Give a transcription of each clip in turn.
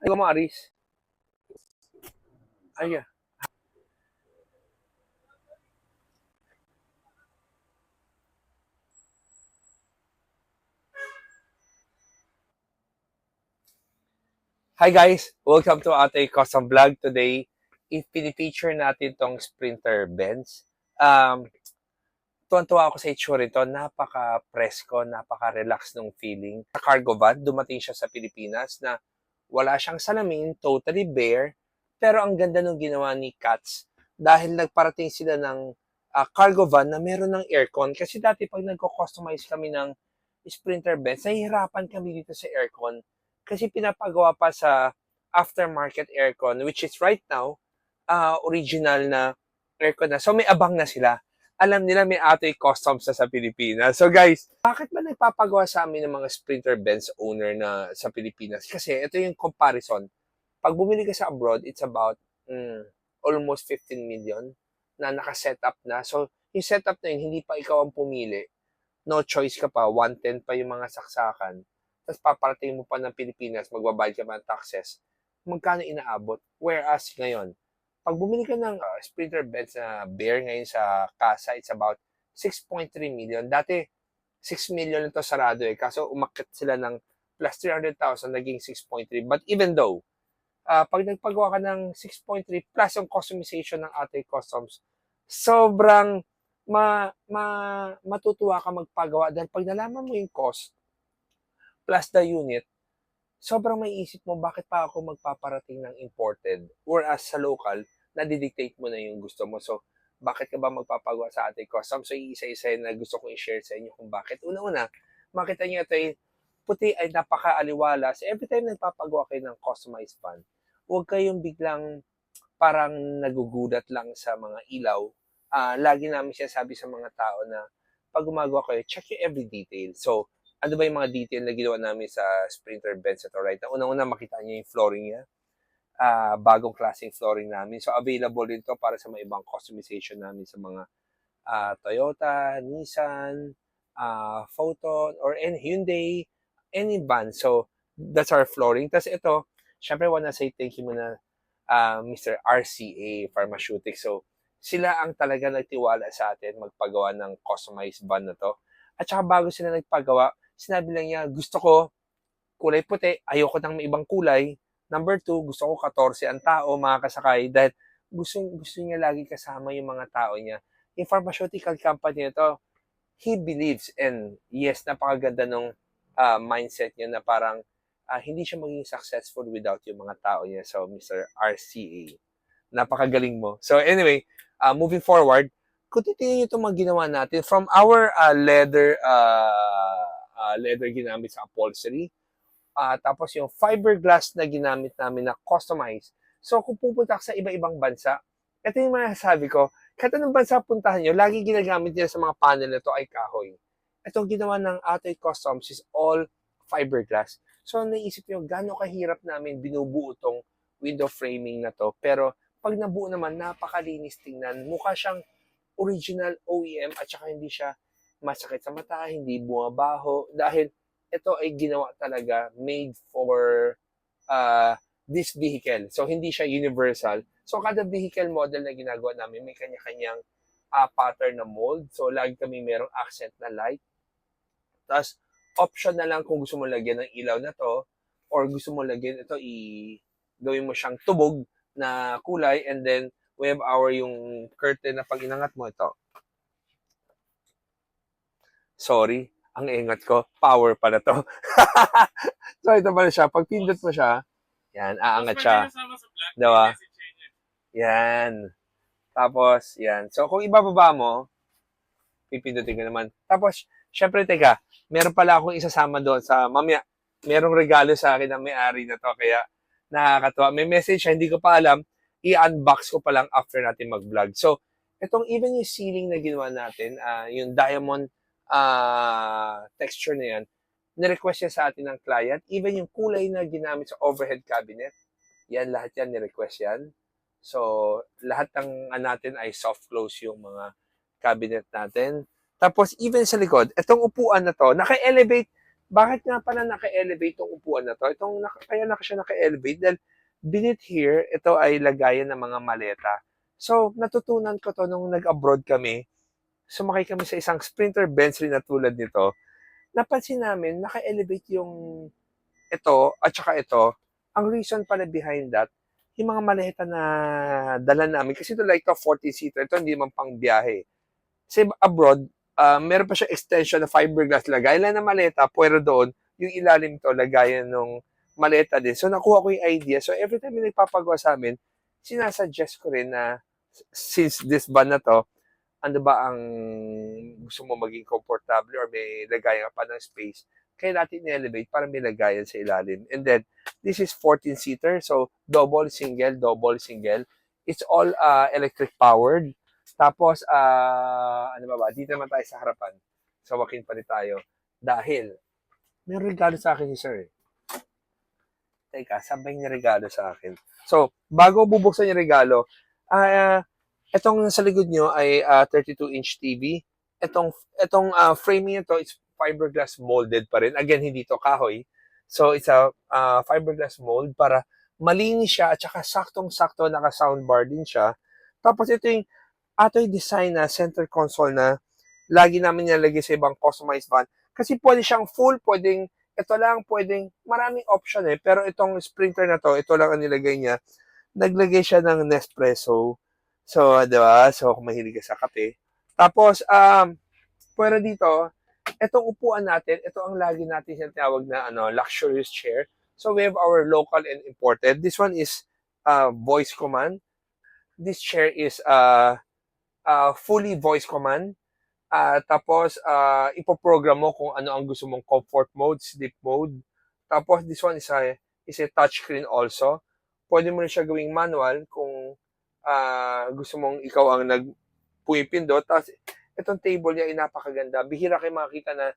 Ay, mo, Aris. Ay, Hi guys! Welcome to Ate Custom Vlog. Today, pinifeature natin tong Sprinter Benz. Tuwan-tuwa ako sa itsura ito. Napaka-presko, napaka-relax ng feeling. Sa cargo van, dumating siya sa Pilipinas na wala siyang salamin, totally bare. Pero ang ganda ng ginawa ni Cats dahil nagparating sila ng cargo van na meron ng aircon. Kasi dati pag nagko-customize kami ng Sprinter Benz, nahihirapan kami dito sa aircon kasi pinapagawa pa sa aftermarket aircon, which is right now, original na aircon na. So may abang na sila. Alam nila may Atoy Customs na sa Pilipinas. So guys, bakit ba nagpapagawa sa amin ng mga Sprinter Benz owner na sa Pilipinas? Kasi ito yung comparison. Pag bumili ka sa abroad, it's about almost 15 million na naka-set up na. So yung setup na yun, hindi pa ikaw ang pumili. No choice ka pa, 110 pa yung mga saksakan. Tapos paparating mo pa ng Pilipinas, magbabayad ka pa ng taxes. Magkano inaabot? Whereas ngayon, pag bumili ka ng Sprinter Benz na Bear ngayon sa Casa, it's about 6.3 million. Dati, 6 million ito sarado eh. Kaso umakit sila ng plus 300,000, naging 6.3. But even though, pag nagpagawa ka ng 6.3 plus yung customization ng ating customs, sobrang matutuwa ka magpagawa dahil pag nalaman mo yung cost plus the unit, sobrang may isip mo bakit pa ako magpaparating ng imported whereas sa local, nadidictate mo na yung gusto mo. So, bakit ka ba magpapagawa sa ating custom? So, isa-isa na gusto kong i-share sa inyo kung bakit. Una-una, makita nyo ito yung puti ay napaka-aliwalas. Every time nagpapagawa kayo ng customized van, huwag kayong biglang parang nagugulat lang sa mga ilaw. Lagi namin sinasabi sa mga tao na pag gumagawa kayo, check your every detail. So, ano ba yung mga detail na ginawa namin sa Sprinter Benz ito right now? Unang-una, makita niyo yung flooring niya. Bagong klaseng flooring namin. So, available din to para sa mga ibang customization namin sa mga Toyota, Nissan, Photon, or any Hyundai, any van. So, that's our flooring. Tapos ito, syempre, wanna say thank you muna Mr. RCA Pharmaceutics. So, sila ang talaga nagtiwala sa atin magpagawa ng customized van na to. At saka bago sila nagpagawa, sinabi lang niya, gusto ko kulay puti, ayoko ng may ibang kulay. Number two, gusto ko 14 ang tao, makakasakay, dahil gusto niya lagi kasama yung mga tao niya. Yung pharmaceutical company nito, he believes, and yes, napakaganda nung mindset niya na parang hindi siya maging successful without yung mga tao niya. So, Mr. RCA, napakagaling mo. So, anyway, moving forward, kung titingnan nyo itong mga ginawa natin, from our leather ginamit sa upholstery, tapos yung fiberglass na ginamit namin na customized. So, kung pupunta ka sa iba-ibang bansa, ito yung masasabi ko, kahit anong bansa puntahan nyo, lagi ginagamit nila sa mga panel na ito ay kahoy. Itong ginawa ng Atoy Customs is all fiberglass. So, naisip nyo, gano'ng kahirap namin binubuo itong window framing na to. Pero, pag nabuo naman, napakalinis tingnan. Mukha siyang original OEM at saka hindi siya masakit sa mata, hindi bumabaho. Dahil ito ay ginawa talaga made for this vehicle. So, hindi siya universal. So, kada vehicle model na ginagawa namin, may kanya-kanyang pattern na mold. So, lagi kami merong accent na light. Tapos, option na lang kung gusto mo lagyan ng ilaw na to or gusto mo lagyan ito, gawin mo siyang tubog na kulay, and then we have our yung curtain na pag inangat mo ito. Sorry, ang ingat ko. Power pala to. So, ito pala siya. Pag pindot mo siya, yan, aangat siya. Diba? Yan. Tapos, yan. So, kung ibababa mo, pipindutin ka naman. Tapos, syempre, teka, meron pala akong isasama doon sa mamaya. Merong regalo sa akin ng may-ari na to. Kaya, nakakatawa. May message siya, hindi ko pa alam. I-unbox ko pa lang after natin mag-vlog. So, itong even yung ceiling na ginawa natin, yung diamond texture na yan, nirequest niya sa atin ng client. Even yung kulay na ginamit sa overhead cabinet, yan, lahat yan, nirequest yan. So, lahat ng natin ay soft close yung mga cabinet natin. Tapos, even sa likod, itong upuan na to, naka-elevate Bakit nga pala naka-elevate tong upuan na 'to? Kaya siya naka-elevate dahil beneath here, ito ay lagayan ng mga maleta. So, natutunan ko 'to nung nag-abroad kami. Sumakay kami sa isang Sprinter Bentley na tulad nito. Napansin namin naka-elevate yung ito at saka ito. Ang reason pala behind that, yung mga maleta na dala namin, kasi ito like ito 40-seater, ito hindi man pang biyahe. Kasi abroad, meron pa siya extension na fiberglass lagay lang na maleta, pero doon, yung ilalim to, lagayan ng maleta din. So, nakuha ko yung idea. So, every time yung nagpapagawa sa amin, sinasuggest ko rin na since this van na to, ano ba ang gusto mo maging komportable or may lagayan pa ng space, kaya natin i-elevate para may lagayan sa ilalim. And then, this is 14-seater, so double, single, double, single. It's all electric powered. Tapos, ano ba, dito naman tayo sa harapan. Sa wakin pa rin tayo. Dahil, may regalo sa akin si Sir. Teka, sabay niya regalo sa akin. So, bago bubuksan yung regalo, itong sa likod nyo ay 32-inch TV. Itong framing nito is fiberglass molded pa rin. Again, hindi to kahoy. So, it's a fiberglass mold para malinis siya at saka saktong-sakto naka-soundbar din siya. Tapos ito yung ato'y design na center console na lagi namin nilalagay sa ibang customized van. Kasi pwede siyang full, pwedeng ito lang, pwedeng maraming option eh. Pero itong Sprinter na to, ito lang ang nilagay niya. Naglagay siya ng Nespresso. So, di ba? So, kung mahilig ka sa kape. Tapos, pwede dito, itong upuan natin, ito ang lagi natin tinatawag na luxurious chair. So, we have our local and imported. This one is voice command. This chair is fully voice command. Tapos, ipoprogram mo kung ano ang gusto mong comfort mode, sleep mode. Tapos, this one is a touchscreen also. Pwede mo rin siya gawing manual kung gusto mong ikaw ang nagpumipindot. Tapos, itong table niya ay napakaganda. Bihira kayo makakita na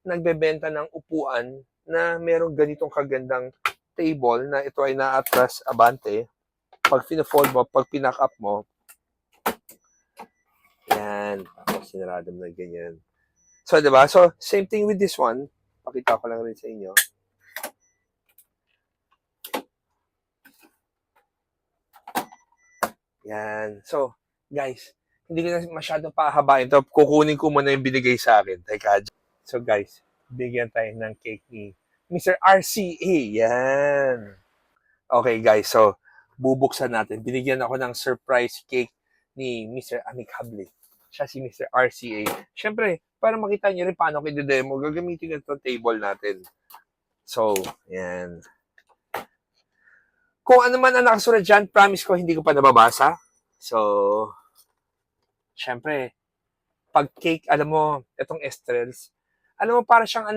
nagbebenta ng upuan na merong ganitong kagandang table na ito ay na-atras abante. Pag fina-fold mo, pag pinack up mo, yan. Tapos sinarado mo na ganyan. So, diba? So, same thing with this one. Pakita ko lang rin sa inyo. Yan. So, guys, hindi ko na masyado pahabain ito. Kukunin ko muna yung binigay sa akin. Teka. So, guys, bigyan tayo ng cake ni Mr. RCA. Yan. Okay, guys. So, bubuksan natin. Binigyan ako ng surprise cake ni Mr. Amicable. Siya si Mr. RCA. Siyempre, para makita niyo rin paano ko i-demo, gagamitin itong table natin. So, yan. Kung ano man ang nakasulat dyan, promise ko hindi ko pa nababasa. So, siyempre, pag cake, alam mo, itong Estrels, alam mo, para siyang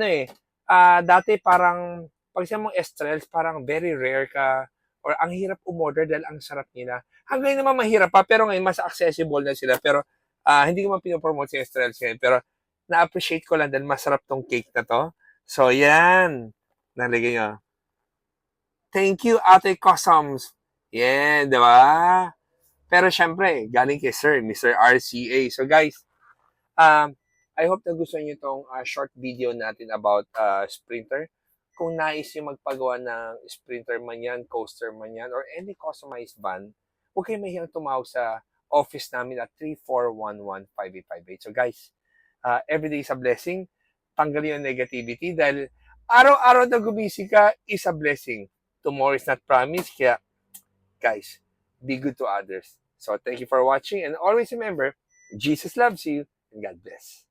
dati parang, pag siya mong Estrels, parang very rare ka, or ang hirap umorder dahil ang sarap nila. Hanggang naman mahirap pa, pero ngayon mas accessible na sila. Pero hindi ko man pinopromote si Estrels ngayon, pero na-appreciate ko lang dahil masarap tong cake na to. So, yan. Nalagay nyo. Thank you, Ate Customs. Yan, di ba? Pero syempre, galing kay Sir, Mr. RCA. So guys, I hope na gusto niyo itong short video natin about Sprinter. Kung nais niyo magpagawa ng Sprinter man yan, coaster man yan, or any customized van, huwag kayong mahihang tumawag sa office namin at 3411-5858. So guys, every day is a blessing. Tanggalin yung negativity dahil araw-araw na gumising ka is a blessing. Tomorrow is not promised. Kaya, guys, be good to others. So, thank you for watching. And always remember, Jesus loves you and God bless.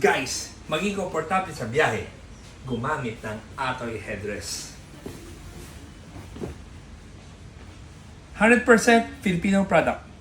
Guys, maging komportable sa biyahe, gumamit ng Atoy headrest. 100% Filipino product.